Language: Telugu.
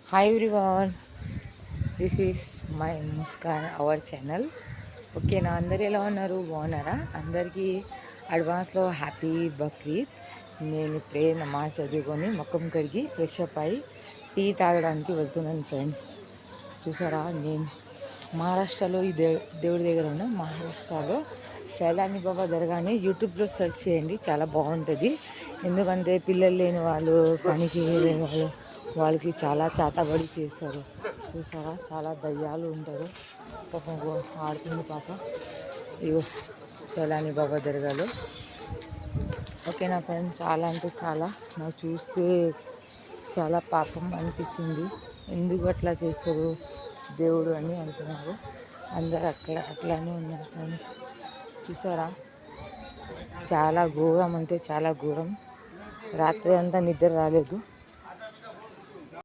Hi everyone, this is my Muskan our channel. ఓకేనా, అందరు ఎలా ఉన్నారు? బాగున్నారా? అందరికీ అడ్వాన్స్లో హ్యాపీ బక్రీద్. నేను ఇప్పుడే నమాజ్ చదువుకొని ముఖం కడిగి ఫ్రెష్ అప్ అయ్యి టీ తాగడానికి వెళ్తున్నాను ఫ్రెండ్స్. చూసారా, నేను మహారాష్ట్రలో ఈ దేవుడి దగ్గర ఉన్న మహారాష్ట్రలో సైలాని బాబా దర్గాని యూట్యూబ్లో సెర్చ్ చేయండి, చాలా బాగుంటుంది. ఎందుకంటే పిల్లలు లేని వాళ్ళు, పని చేయలేని వాళ్ళు, వాళ్ళకి చాలా చాతబడి చేస్తారు. చూసారా, చాలా దయ్యాలు ఉంటారు. పాపం ఆడుతుంది పాప. ఇగో సైలాని బాబా దర్గాలో. ఓకేనా ఫ్రెండ్స్, చాలా అంటే చాలా నాకు చూస్తే చాలా పాపం అనిపిస్తుంది. ఎందుకు అట్లా చేస్తారు దేవుడు అని అంటున్నారు. అందరు అట్లానే ఉన్నారు ఫ్రెండ్స్. చూసారా, చాలా ఘోరం అంటే చాలా ఘోరం. రాత్రి అంతా నిద్ర రాలేదు.